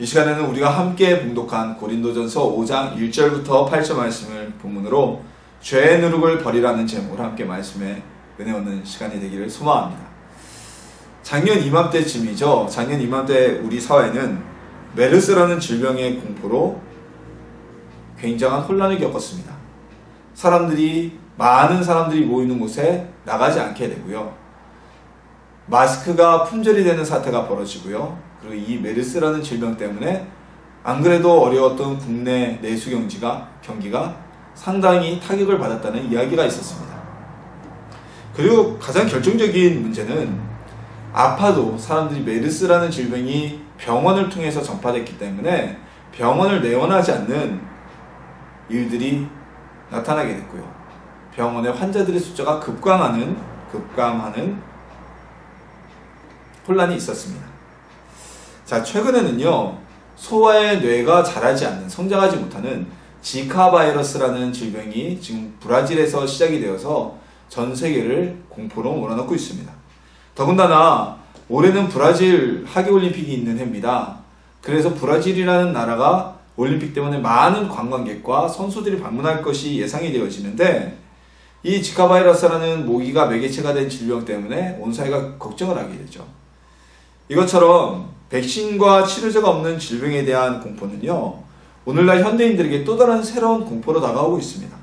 이 시간에는 우리가 함께 봉독한 고린도전서 5장 1절부터 8절 말씀을 본문으로 죄의 누룩을 버리라는 제목으로 함께 말씀에 은혜 얻는 시간이 되기를 소망합니다. 작년 이맘때쯤이죠. 작년 이맘때 우리 사회는 메르스라는 질병의 공포로 굉장한 혼란을 겪었습니다. 많은 사람들이 모이는 곳에 나가지 않게 되고요. 마스크가 품절이 되는 사태가 벌어지고요. 그리고 이 메르스라는 질병 때문에 안 그래도 어려웠던 국내 내수 경기가 상당히 타격을 받았다는 이야기가 있었습니다. 그리고 가장 결정적인 문제는 아파도 사람들이 메르스라는 질병이 병원을 통해서 전파됐기 때문에 병원을 내원하지 않는 일들이 나타나게 됐고요. 병원의 환자들의 숫자가 급감하는 혼란이 있었습니다. 자, 최근에는요, 소아의 뇌가 자라지 않는, 성장하지 못하는 지카 바이러스라는 질병이 지금 브라질에서 시작이 되어서 전 세계를 공포로 몰아넣고 있습니다. 더군다나 올해는 브라질 하계올림픽이 있는 해입니다. 그래서 브라질이라는 나라가 올림픽 때문에 많은 관광객과 선수들이 방문할 것이 예상이 되어지는데, 이 지카 바이러스라는 모기가 매개체가 된 질병 때문에 온 사회가 걱정을 하게 되죠. 이것처럼 백신과 치료제가 없는 질병에 대한 공포는요, 오늘날 현대인들에게 또 다른 새로운 공포로 다가오고 있습니다.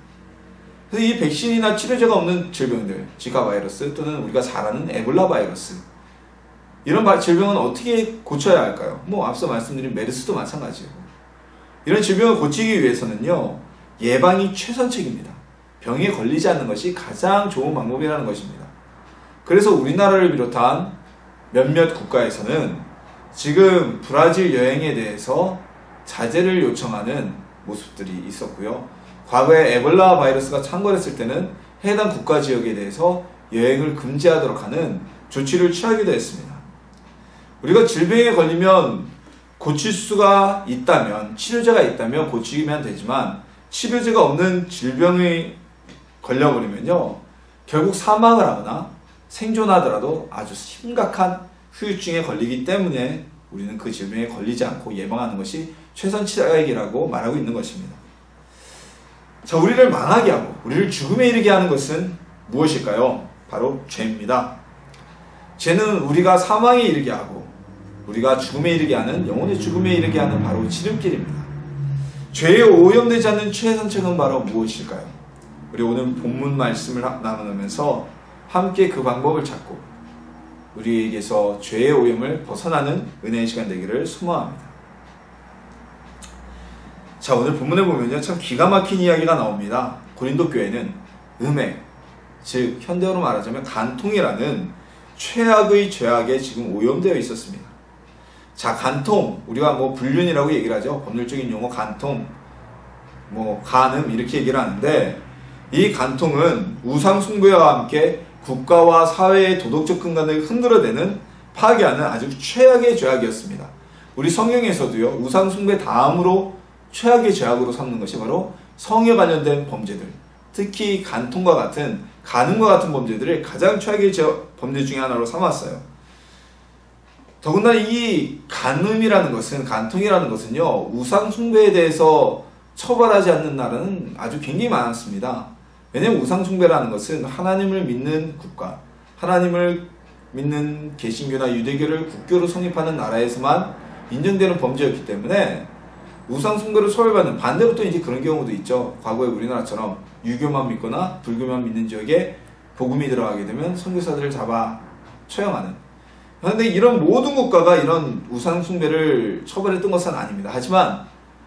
그래서 이 백신이나 치료제가 없는 질병들, 지카 바이러스 또는 우리가 잘 아는 에볼라 바이러스, 이런 질병은 어떻게 고쳐야 할까요? 앞서 말씀드린 메르스도 마찬가지고, 이런 질병을 고치기 위해서는요, 예방이 최선책입니다. 병에 걸리지 않는 것이 가장 좋은 방법이라는 것입니다. 그래서 우리나라를 비롯한 몇몇 국가에서는 지금 브라질 여행에 대해서 자제를 요청하는 모습들이 있었고요. 과거에 에볼라 바이러스가 창궐했을 때는 해당 국가 지역에 대해서 여행을 금지하도록 하는 조치를 취하기도 했습니다. 우리가 질병에 걸리면 고칠 수가 있다면, 치료제가 있다면 고치면 되지만, 치료제가 없는 질병에 걸려버리면요, 결국 사망을 하거나 생존하더라도 아주 심각한 후유증에 걸리기 때문에 우리는 그 질병에 걸리지 않고 예방하는 것이 최선치약이라고 말하고 있는 것입니다. 자, 우리를 망하게 하고 우리를 죽음에 이르게 하는 것은 무엇일까요? 바로 죄입니다. 죄는 우리가 사망에 이르게 하고 우리가 죽음에 이르게 하는, 영혼의 죽음에 이르게 하는 바로 지름길입니다. 죄에 오염되지 않는 최선책은 바로 무엇일까요? 우리 오늘 본문 말씀을 나누면서 함께 그 방법을 찾고 우리에게서 죄의 오염을 벗어나는 은혜의 시간 되기를 소망합니다. 자, 오늘 본문에 보면요, 참 기가 막힌 이야기가 나옵니다. 고린도 교회는 음해, 즉 현대어로 말하자면 간통이라는 최악의 죄악에 지금 오염되어 있었습니다. 자, 간통, 우리가 불륜이라고 얘기를 하죠. 법률적인 용어 간통, 간음 이렇게 얘기를 하는데, 이 간통은 우상 숭배와 함께 국가와 사회의 도덕적 근간을 흔들어대는, 파괴하는 아주 최악의 죄악이었습니다. 우리 성경에서도요, 우상 숭배 다음으로 최악의 죄악으로 삼는 것이 바로 성에 관련된 범죄들, 특히 간음과 같은 범죄들을 가장 최악의 범죄 중에 하나로 삼았어요. 더군다나 이 간음이라는 것은, 간통이라는 것은요, 우상 숭배에 대해서 처벌하지 않는 나라는 아주 굉장히 많았습니다. 왜냐하면 우상 숭배라는 것은 하나님을 믿는 국가, 하나님을 믿는 개신교나 유대교를 국교로 성립하는 나라에서만 인정되는 범죄였기 때문에 우상 숭배로 처벌받는, 반대로 또 이제 그런 경우도 있죠. 과거에 우리나라처럼 유교만 믿거나 불교만 믿는 지역에 복음이 들어가게 되면 선교사들을 잡아 처형하는. 그런데 이런 모든 국가가 이런 우상 숭배를 처벌했던 것은 아닙니다. 하지만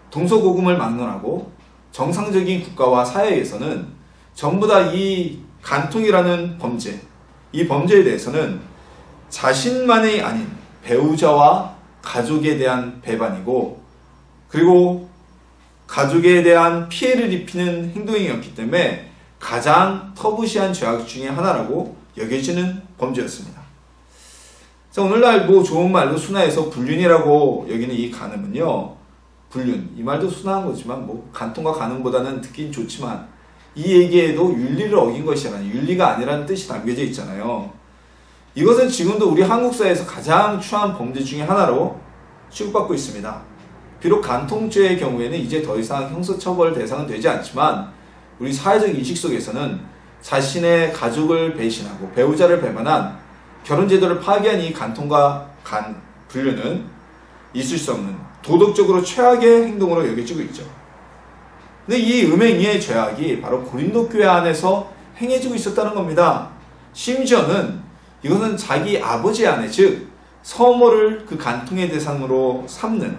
동서고금을 막론하고 정상적인 국가와 사회에서는 전부 다 이 간통이라는 범죄, 이 범죄에 대해서는 자신만이 아닌 배우자와 가족에 대한 배반이고, 그리고 가족에 대한 피해를 입히는 행동이었기 때문에 가장 터부시한 죄악 중에 하나라고 여겨지는 범죄였습니다. 자, 오늘날 좋은 말로 순화해서 불륜이라고 여기는 이 간음은요, 불륜, 이 말도 순화한 거지만 간통과 간음보다는 듣긴 좋지만 이 얘기에도 윤리를 어긴 것이잖아요. 윤리가 아니라는 뜻이 담겨져 있잖아요. 이것은 지금도 우리 한국 사회에서 가장 추한 범죄 중에 하나로 취급받고 있습니다. 비록 간통죄의 경우에는 이제 더 이상 형사처벌 대상은 되지 않지만 우리 사회적 인식 속에서는 자신의 가족을 배신하고 배우자를 배반한 결혼제도를 파괴한 이 간통과 분류는 있을 수 없는 도덕적으로 최악의 행동으로 여겨지고 있죠. 근데 이 음행의 죄악이 바로 고린도 교회 안에서 행해지고 있었다는 겁니다. 심지어는 이것은 자기 아버지 아내, 즉 서모를 그 간통의 대상으로 삼는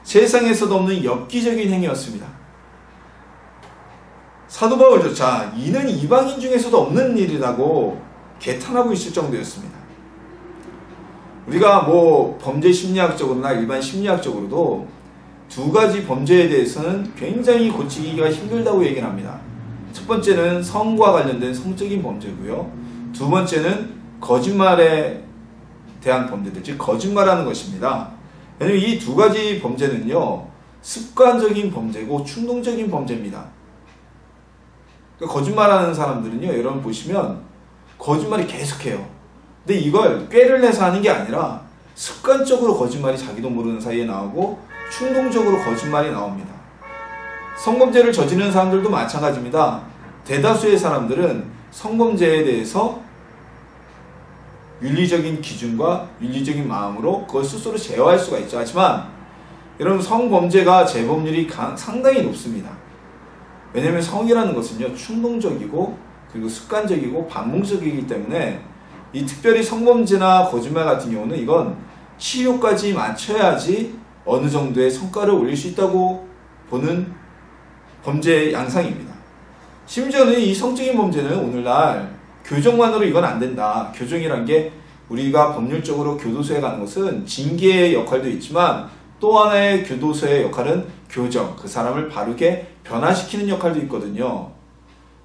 세상에서도 없는 엽기적인 행위였습니다. 사도 바울조차 이는 이방인 중에서도 없는 일이라고 개탄하고 있을 정도였습니다. 우리가 범죄 심리학적으로나 일반 심리학적으로도 두 가지 범죄에 대해서는 굉장히 고치기가 힘들다고 얘기를 합니다. 첫 번째는 성과 관련된 성적인 범죄고요. 두 번째는 거짓말에 대한 범죄들, 즉 거짓말하는 것입니다. 왜냐하면 이 두 가지 범죄는요, 습관적인 범죄고 충동적인 범죄입니다. 그러니까 거짓말하는 사람들은요, 여러분 보시면 거짓말이 계속해요. 근데 이걸 꾀를 내서 하는 게 아니라 습관적으로 거짓말이 자기도 모르는 사이에 나오고 충동적으로 거짓말이 나옵니다. 성범죄를 저지르는 사람들도 마찬가지입니다. 대다수의 사람들은 성범죄에 대해서 윤리적인 기준과 윤리적인 마음으로 그걸 스스로 제어할 수가 있죠. 하지만 여러분, 성범죄가 재범률이 상당히 높습니다. 왜냐하면 성이라는 것은요, 충동적이고 그리고 습관적이고 반복적이기 때문에 이 특별히 성범죄나 거짓말 같은 경우는 이건 치료까지 맞춰야지 어느 정도의 성과를 올릴 수 있다고 보는 범죄의 양상입니다. 심지어는 이 성적인 범죄는 오늘날 교정만으로 이건 안 된다. 교정이란 게 우리가 법률적으로 교도소에 가는 것은 징계의 역할도 있지만 또 하나의 교도소의 역할은 교정, 그 사람을 바르게 변화시키는 역할도 있거든요.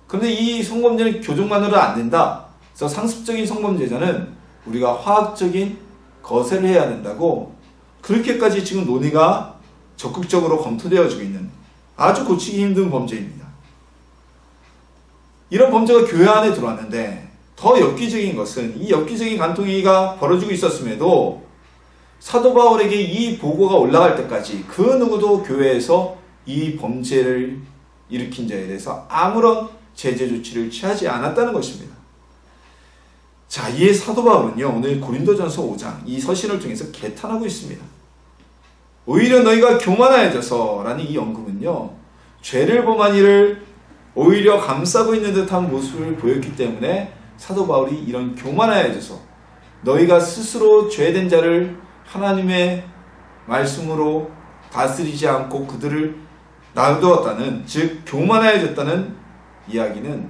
그런데 이 성범죄는 교정만으로 안 된다. 그래서 상습적인 성범죄자는 우리가 화학적인 거세를 해야 된다고 그렇게까지 지금 논의가 적극적으로 검토되어지고 있는 아주 고치기 힘든 범죄입니다. 이런 범죄가 교회 안에 들어왔는데 더 엽기적인 것은 이 엽기적인 간통행위가 벌어지고 있었음에도 사도 바울에게 이 보고가 올라갈 때까지 그 누구도 교회에서 이 범죄를 일으킨 자에 대해서 아무런 제재 조치를 취하지 않았다는 것입니다. 자, 이에 사도 바울은요, 오늘 고린도전서 5장 이 서신을 통해서 개탄하고 있습니다. 오히려 너희가 교만하여져서 라는 이 언급은요, 죄를 범한 이를 오히려 감싸고 있는 듯한 모습을 보였기 때문에 사도 바울이 이런 교만하여져서 너희가 스스로 죄된 자를 하나님의 말씀으로 다스리지 않고 그들을 놔두었다는, 즉 교만하여졌다는 이야기는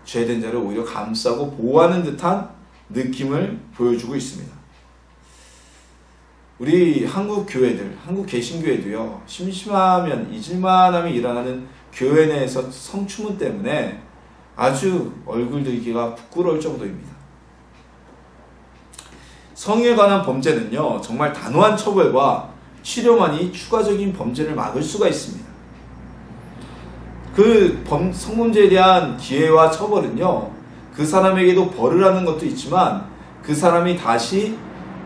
죄된 자를 오히려 감싸고 보호하는 듯한 느낌을 보여주고 있습니다. 우리 한국 교회들, 한국 개신교회도요, 심심하면 잊을만하면 일어나는 교회 내에서 성추문 때문에 아주 얼굴 들기가 부끄러울 정도입니다. 성에 관한 범죄는요, 정말 단호한 처벌과 치료만이 추가적인 범죄를 막을 수가 있습니다. 그 성범죄에 대한 기회와 처벌은요, 그 사람에게도 벌을 하는 것도 있지만 그 사람이 다시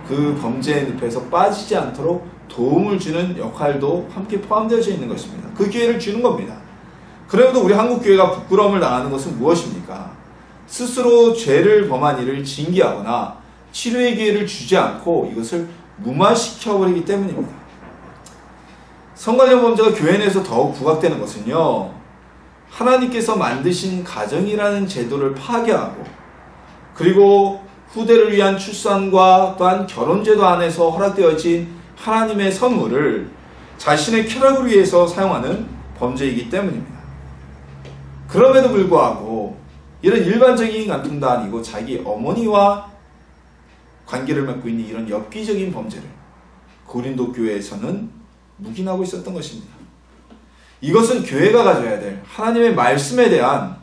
그 범죄의 늪에서 빠지지 않도록 도움을 주는 역할도 함께 포함되어져 있는 것입니다. 그 기회를 주는 겁니다. 그래도 우리 한국교회가 부끄러움을 당하는 것은 무엇입니까? 스스로 죄를 범한 이를 징계하거나 치료의 기회를 주지 않고 이것을 무마시켜버리기 때문입니다. 성관련 범죄가 교회 내에서 더욱 부각되는 것은요, 하나님께서 만드신 가정이라는 제도를 파괴하고 그리고 후대를 위한 출산과 또한 결혼제도 안에서 허락되어진 하나님의 선물을 자신의 쾌락을 위해서 사용하는 범죄이기 때문입니다. 그럼에도 불구하고 이런 일반적인 간통도 아니고 자기 어머니와 관계를 맺고 있는 이런 엽기적인 범죄를 고린도 교회에서는 묵인하고 있었던 것입니다. 이것은 교회가 가져야 될 하나님의 말씀에 대한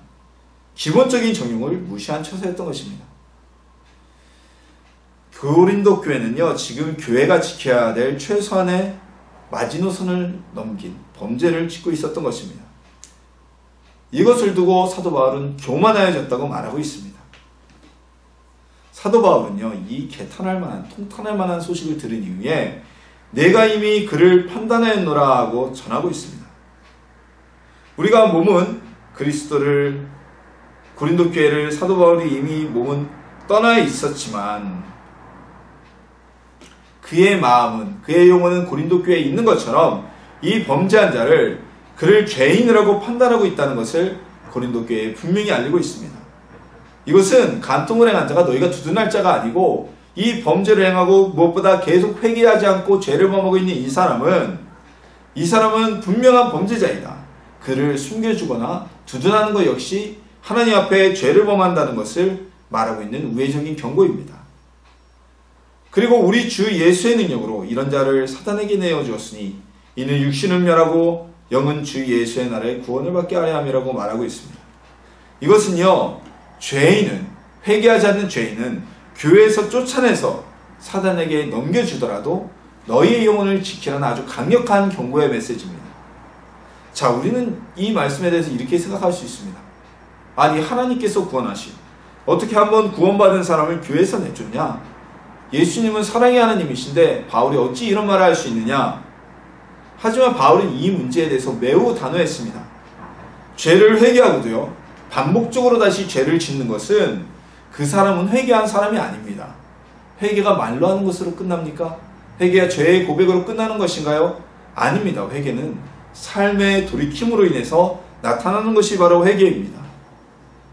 기본적인 정용을 무시한 처사였던 것입니다. 고린도 교회는요, 지금 교회가 지켜야 될 최소한의 마지노선을 넘긴 범죄를 짓고 있었던 것입니다. 이것을 두고 사도 바울은 교만하여졌다고 말하고 있습니다. 사도 바울은요, 이 개탄할 만한, 통탄할 만한 소식을 들은 이후에 내가 이미 그를 판단하였노라 하고 전하고 있습니다. 우리가 몸은 그리스도를 고린도 교회를 사도 바울이 이미 몸은 떠나 있었지만 그의 마음은 그의 영혼은 고린도 교회에 있는 것처럼 이 범죄한 자를 그를 죄인이라고 판단하고 있다는 것을 고린도 교회에 분명히 알리고 있습니다. 이것은 간통을 행한 자가 너희가 두둔할 자가 아니고 이 범죄를 행하고 무엇보다 계속 회개하지 않고 죄를 범하고 있는 이 사람은 분명한 범죄자이다. 그를 숨겨주거나 두둔하는 것 역시 하나님 앞에 죄를 범한다는 것을 말하고 있는 우회적인 경고입니다. 그리고 우리 주 예수의 능력으로 이런 자를 사단에게 내어주었으니 이는 육신을 멸하고 영은 주 예수의 날에 구원을 받게 하려 함이라고 말하고 있습니다. 이것은요, 회개하지 않는 죄인은 교회에서 쫓아내서 사단에게 넘겨주더라도 너희의 영혼을 지키라는 아주 강력한 경고의 메시지입니다. 자, 우리는 이 말씀에 대해서 이렇게 생각할 수 있습니다. 아니, 하나님께서 구원하신, 어떻게 한번 구원받은 사람을 교회에서 내쫓냐? 예수님은 사랑의 하나님이신데 바울이 어찌 이런 말을 할 수 있느냐? 하지만 바울은 이 문제에 대해서 매우 단호했습니다. 죄를 회개하고도요, 반복적으로 다시 죄를 짓는 것은 그 사람은 회개한 사람이 아닙니다. 회개가 말로 하는 것으로 끝납니까? 회개가 죄의 고백으로 끝나는 것인가요? 아닙니다. 회개는 삶의 돌이킴으로 인해서 나타나는 것이 바로 회개입니다.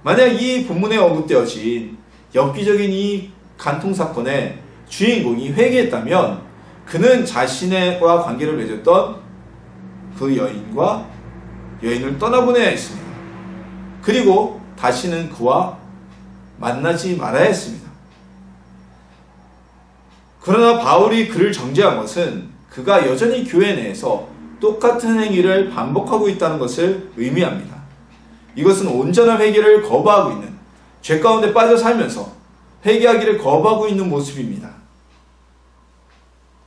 만약 이 본문에 언급되어진 엽기적인 이 간통사건의 주인공이 회개했다면 그는 자신과 관계를 맺었던 그 여인을 떠나보내야 했습니다. 그리고 다시는 그와 만나지 말아야 했습니다. 그러나 바울이 그를 정죄한 것은 그가 여전히 교회 내에서 똑같은 행위를 반복하고 있다는 것을 의미합니다. 이것은 온전한 회개를 거부하고 있는, 죄 가운데 빠져 살면서 회개하기를 거부하고 있는 모습입니다.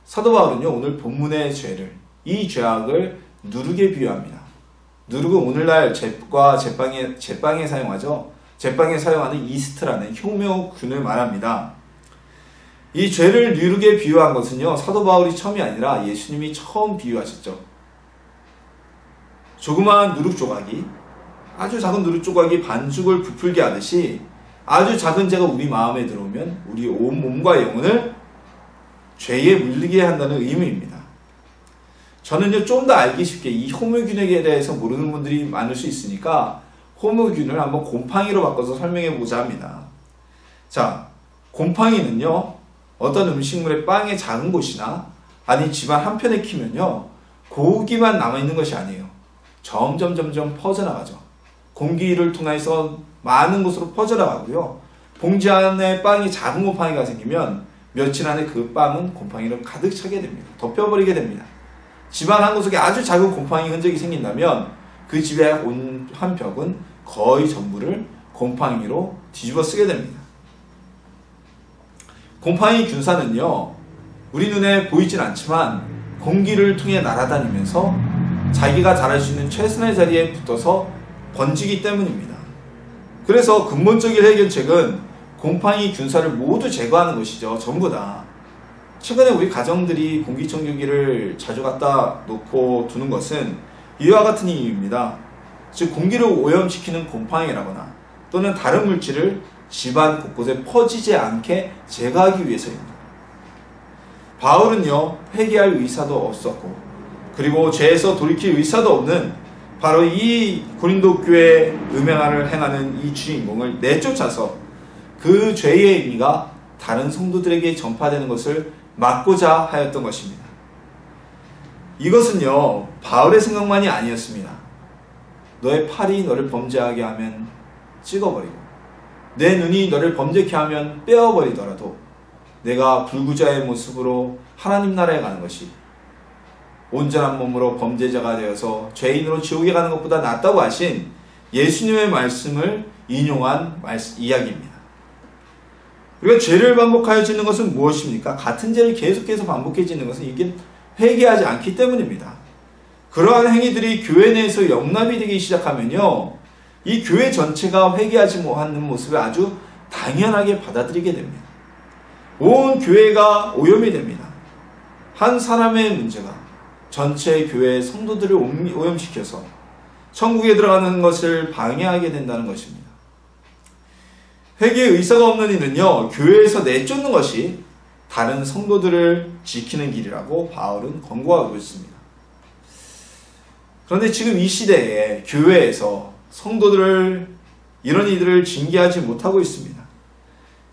사도 바울은요, 오늘 본문의 죄를, 이 죄악을 누룩에 비유합니다. 누룩은 오늘날 제빵에 사용하죠. 제빵에 사용하는 이스트라는 효모균을 말합니다. 이 죄를 누룩에 비유한 것은요, 사도 바울이 처음이 아니라 예수님이 처음 비유하셨죠. 조그마한 누룩 조각이, 아주 작은 누룩 조각이 반죽을 부풀게 하듯이 아주 작은 죄가 우리 마음에 들어오면 우리 온 몸과 영혼을 죄에 물리게 한다는 의미입니다. 저는요, 좀 더 알기 쉽게 이 호모균에 대해서 모르는 분들이 많을 수 있으니까 호모균을 한번 곰팡이로 바꿔서 설명해 보자 합니다. 자, 곰팡이는요, 어떤 음식물의 빵의 작은 곳이나 아니 집안 한편에 키면요, 고기만 남아있는 것이 아니에요. 점점 퍼져나가죠. 공기를 통해서 많은 곳으로 퍼져나가고요. 봉지 안에 빵이 작은 곰팡이가 생기면 며칠 안에 그 빵은 곰팡이로 가득 차게 됩니다. 덮여버리게 됩니다. 집안 한 구석에 아주 작은 곰팡이 흔적이 생긴다면 그 집의 온 한 벽은 거의 전부를 곰팡이로 뒤집어 쓰게 됩니다. 곰팡이 균사는요, 우리 눈에 보이진 않지만 공기를 통해 날아다니면서 자기가 자랄 수 있는 최선의 자리에 붙어서 번지기 때문입니다. 그래서 근본적인 해결책은 곰팡이 균사를 모두 제거하는 것이죠. 전부 다. 최근에 우리 가정들이 공기청정기를 자주 갖다 놓고 두는 것은 이와 같은 이유입니다. 즉, 공기를 오염시키는 곰팡이라거나 또는 다른 물질을 집안 곳곳에 퍼지지 않게 제거하기 위해서입니다. 바울은요, 회개할 의사도 없었고, 그리고 죄에서 돌이킬 의사도 없는 바로 이 고린도 교회 음행을 행하는 이 주인공을 내쫓아서 그 죄의 의미가 다른 성도들에게 전파되는 것을 막고자 하였던 것입니다. 이것은요, 바울의 생각만이 아니었습니다. 너의 팔이 너를 범죄하게 하면 찍어버리고, 내 눈이 너를 범죄케 하면 빼어버리더라도 내가 불구자의 모습으로 하나님 나라에 가는 것이 온전한 몸으로 범죄자가 되어서 죄인으로 지옥에 가는 것보다 낫다고 하신 예수님의 말씀을 인용한 이야기입니다. 우리가 죄를 반복하여 짓는 것은 무엇입니까? 같은 죄를 계속해서 반복해 짓는 것은 이게 회개하지 않기 때문입니다. 그러한 행위들이 교회 내에서 영납이 되기 시작하면요, 이 교회 전체가 회개하지 못하는 모습을 아주 당연하게 받아들이게 됩니다. 온 교회가 오염이 됩니다. 한 사람의 문제가 전체 교회의 성도들을 오염시켜서 천국에 들어가는 것을 방해하게 된다는 것입니다. 회개의 의사가 없는 이는요, 교회에서 내쫓는 것이 다른 성도들을 지키는 길이라고 바울은 권고하고 있습니다. 그런데 지금 이 시대에 교회에서 성도들을 이런 이들을 징계하지 못하고 있습니다.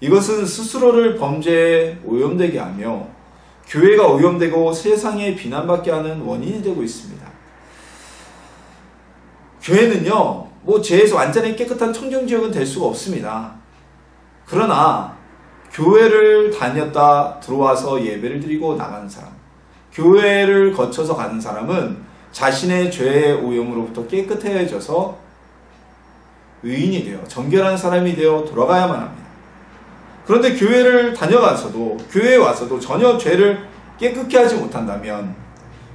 이것은 스스로를 범죄에 오염되게 하며 교회가 오염되고 세상에 비난받게 하는 원인이 되고 있습니다. 교회는요, 죄에서 완전히 깨끗한 청정지역은 될 수가 없습니다. 그러나 교회를 다녔다 들어와서 예배를 드리고 나가는 사람, 교회를 거쳐서 가는 사람은 자신의 죄의 오염으로부터 깨끗해져서 의인이 되어 정결한 사람이 되어 돌아가야만 합니다. 그런데 교회를 다녀가서도, 교회에 와서도 전혀 죄를 깨끗게 하지 못한다면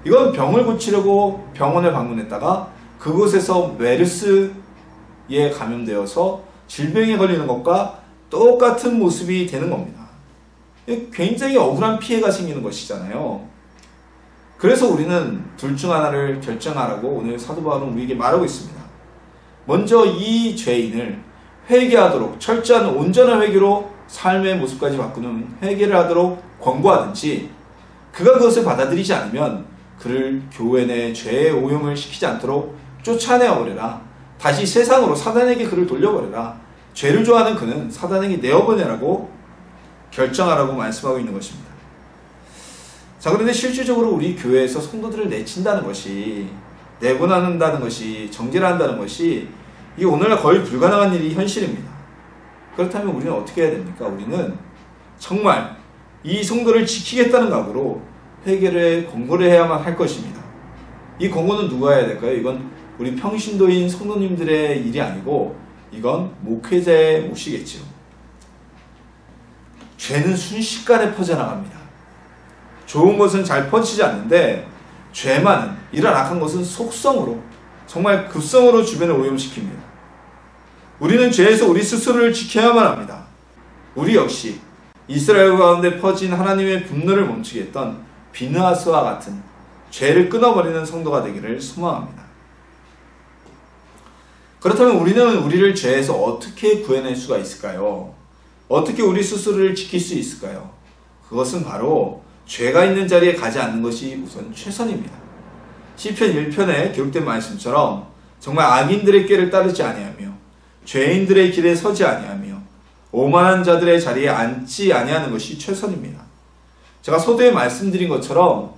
이건 병을 고치려고 병원을 방문했다가 그곳에서 메르스에 감염되어서 질병에 걸리는 것과 똑같은 모습이 되는 겁니다. 굉장히 억울한 피해가 생기는 것이잖아요. 그래서 우리는 둘 중 하나를 결정하라고 오늘 사도 바울은 우리에게 말하고 있습니다. 먼저 이 죄인을 회개하도록, 철저한 온전한 회개로 삶의 모습까지 바꾸는 회개를 하도록 권고하든지, 그가 그것을 받아들이지 않으면 그를 교회 내 죄의 오염을 시키지 않도록 쫓아내어버려라. 다시 세상으로 사단에게 그를 돌려버려라. 죄를 좋아하는 그는 사단에게 내어보내라고 결정하라고 말씀하고 있는 것입니다. 자, 그런데 실질적으로 우리 교회에서 성도들을 내친다는 것이, 내보낸다는 것이, 정죄한다는 것이 이게 오늘날 거의 불가능한 일이 현실입니다. 그렇다면 우리는 어떻게 해야 됩니까? 우리는 정말 이 성도를 지키겠다는 각오로 회개를 권고를 해야만 할 것입니다. 이 권고는 누가 해야 될까요? 이건 우리 평신도인 성도님들의 일이 아니고 이건 목회자의 몫이겠죠. 죄는 순식간에 퍼져나갑니다. 좋은 것은 잘 퍼지지 않는데 죄만은, 이런 악한 것은 속성으로, 정말 급성으로 주변을 오염시킵니다. 우리는 죄에서 우리 스스로를 지켜야만 합니다. 우리 역시 이스라엘 가운데 퍼진 하나님의 분노를 멈추게 했던 비느하스와 같은 죄를 끊어버리는 성도가 되기를 소망합니다. 그렇다면 우리는 우리를 죄에서 어떻게 구해낼 수가 있을까요? 어떻게 우리 스스로를 지킬 수 있을까요? 그것은 바로 죄가 있는 자리에 가지 않는 것이 우선 최선입니다. 시편 1편에 기록된 말씀처럼 정말 악인들의 꾀를 따르지 아니하며 죄인들의 길에 서지 아니하며 오만한 자들의 자리에 앉지 아니하는 것이 최선입니다. 제가 서두에 말씀드린 것처럼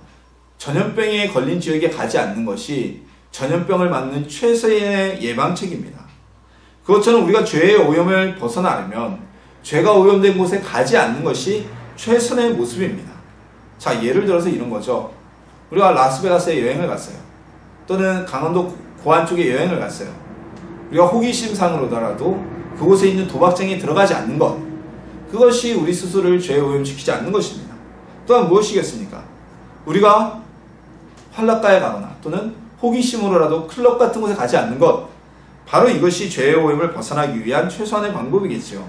전염병에 걸린 지역에 가지 않는 것이 전염병을 막는 최선의 예방책입니다. 그것처럼 우리가 죄의 오염을 벗어나려면 죄가 오염된 곳에 가지 않는 것이 최선의 모습입니다. 자, 예를 들어서 이런 거죠. 우리가 라스베가스에 여행을 갔어요. 또는 강원도 고안 쪽에 여행을 갔어요. 우리가 호기심상으로더라도 그곳에 있는 도박장에 들어가지 않는 것, 그것이 우리 스스로를 죄에 오염시키지 않는 것입니다. 또한 무엇이겠습니까? 우리가 활락가에 가거나 또는 호기심으로라도 클럽 같은 곳에 가지 않는 것, 바로 이것이 죄의 오염을 벗어나기 위한 최소한의 방법이겠죠.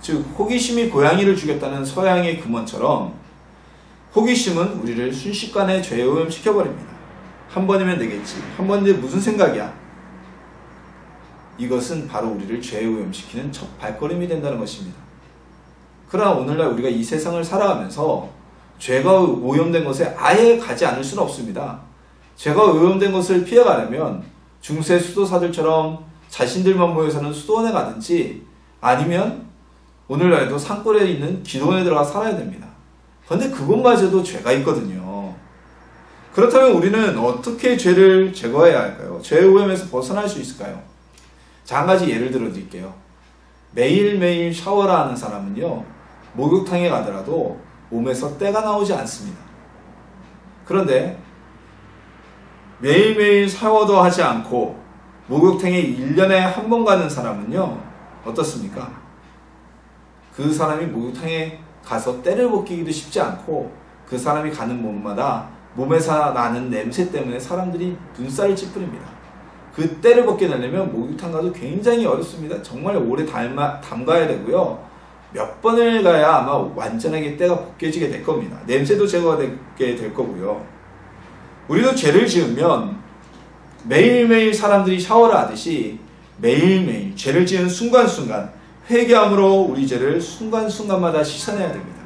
즉 호기심이 고양이를 죽였다는 서양의 금원처럼 호기심은 우리를 순식간에 죄에 오염시켜버립니다. 한 번이면 되겠지, 한 번인데 무슨 생각이야? 이것은 바로 우리를 죄에 오염시키는 첫 발걸음이 된다는 것입니다. 그러나 오늘날 우리가 이 세상을 살아가면서 죄가 오염된 곳에 아예 가지 않을 수는 없습니다. 죄가 오염된 것을 피해가려면 중세 수도사들처럼 자신들만 모여서는 수도원에 가든지 아니면 오늘날에도 산골에 있는 기도원에 들어가 살아야 됩니다. 그런데 그것마저도 죄가 있거든요. 그렇다면 우리는 어떻게 죄를 제거해야 할까요? 죄의 오염에서 벗어날 수 있을까요? 자, 한 가지 예를 들어 드릴게요. 매일매일 샤워를 하는 사람은요, 목욕탕에 가더라도 몸에서 때가 나오지 않습니다. 그런데 매일매일 샤워도 하지 않고 목욕탕에 1년에 한 번 가는 사람은요, 어떻습니까? 그 사람이 목욕탕에 가서 때를 벗기기도 쉽지 않고 그 사람이 가는 몸마다 몸에서 나는 냄새 때문에 사람들이 눈살을 찌푸립니다. 그 때를 벗겨내려면 목욕탕 가도 굉장히 어렵습니다. 정말 오래 담가야 되고요. 몇 번을 가야 아마 완전하게 때가 벗겨지게 될 겁니다. 냄새도 제거되게 될 거고요. 우리도 죄를 지으면 매일매일 사람들이 샤워를 하듯이 매일매일 죄를 지은 순간순간 회개함으로 우리 죄를 순간순간마다 씻어내야 됩니다.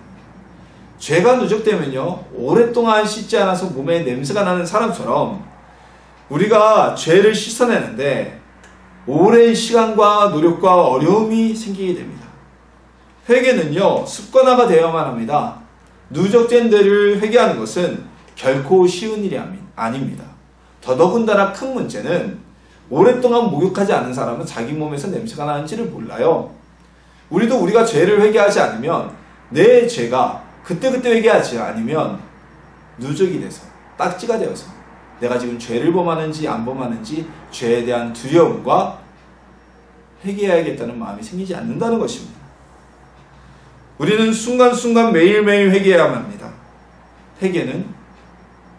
죄가 누적되면요, 오랫동안 씻지 않아서 몸에 냄새가 나는 사람처럼 우리가 죄를 씻어내는데 오랜 시간과 노력과 어려움이 생기게 됩니다. 회개는요, 습관화가 되어야만 합니다. 누적된 죄를 회개하는 것은 결코 쉬운 일이 아닙니다. 더더군다나 큰 문제는 오랫동안 목욕하지 않은 사람은 자기 몸에서 냄새가 나는지를 몰라요. 우리가 죄를 회개하지 않으면 내 죄가 그때그때 회개하지 않으면 누적이 돼서 딱지가 되어서 내가 지금 죄를 범하는지 안 범하는지 죄에 대한 두려움과 회개해야겠다는 마음이 생기지 않는다는 것입니다. 우리는 순간순간 매일매일 회개해야만 합니다. 회개는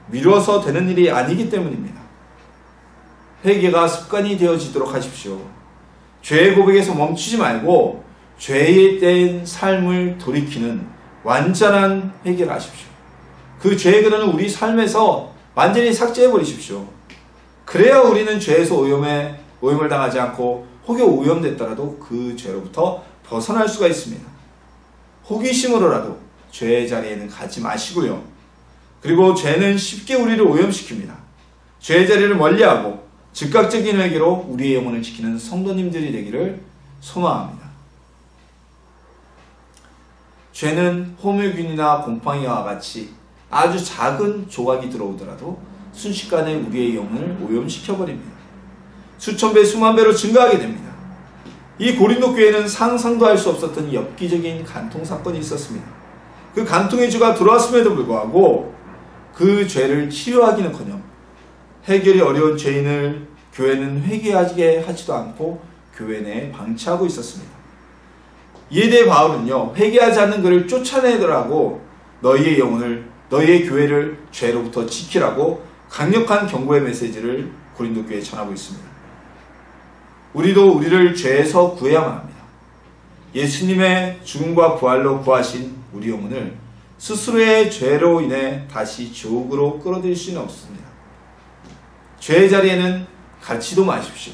미뤄서 되는 일이 아니기 때문입니다. 회개가 습관이 되어지도록 하십시오. 죄의 고백에서 멈추지 말고 죄에 대한 삶을 돌이키는 완전한 회개를 하십시오. 그 죄의 근원을 우리 삶에서 완전히 삭제해 버리십시오. 그래야 우리는 죄에서 오염을 당하지 않고 혹여 오염됐더라도 그 죄로부터 벗어날 수가 있습니다. 호기심으로라도 죄의 자리에는 가지 마시고요. 그리고 죄는 쉽게 우리를 오염시킵니다. 죄의 자리를 멀리하고 즉각적인 회개로 우리의 영혼을 지키는 성도님들이 되기를 소망합니다. 죄는 호밀균이나 곰팡이와 같이 아주 작은 조각이 들어오더라도 순식간에 우리의 영혼을 오염시켜버립니다. 수천 배, 수만 배로 증가하게 됩니다. 이 고린도 교회는 상상도 할 수 없었던 엽기적인 간통 사건이 있었습니다. 그 간통의 주가 들어왔음에도 불구하고 그 죄를 치유하기는커녕 해결이 어려운 죄인을 교회는 회개하게 하지도 않고 교회 내에 방치하고 있었습니다. 이에 대해 바울은요, 회개하지 않는 그를 쫓아내더라고 너희의 영혼을, 너희의 교회를 죄로부터 지키라고 강력한 경고의 메시지를 고린도 교회에 전하고 있습니다. 우리도 우리를 죄에서 구해야만 합니다. 예수님의 죽음과 부활로 구하신 우리 영혼을 스스로의 죄로 인해 다시 지옥으로 끌어들일 수는 없습니다. 죄의 자리에는 가지도 마십시오.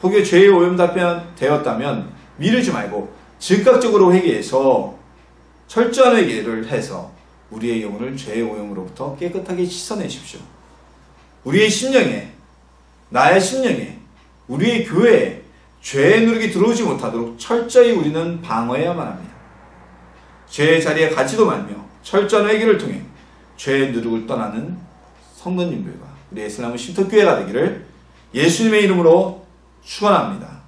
혹여 죄에 오염되었다면 미루지 말고 즉각적으로 회개해서 철저한 회개를 해서 우리의 영혼을 죄의 오염으로부터 깨끗하게 씻어내십시오. 우리의 심령에, 나의 심령에, 우리의 교회에 죄의 누룩이 들어오지 못하도록 철저히 우리는 방어해야만 합니다. 죄의 자리에 가지도 말며 철저한 회개를 통해 죄의 누룩을 떠나는 성도님들과 우리 에스나무 쉼터교회가 되기를 예수님의 이름으로 축원합니다.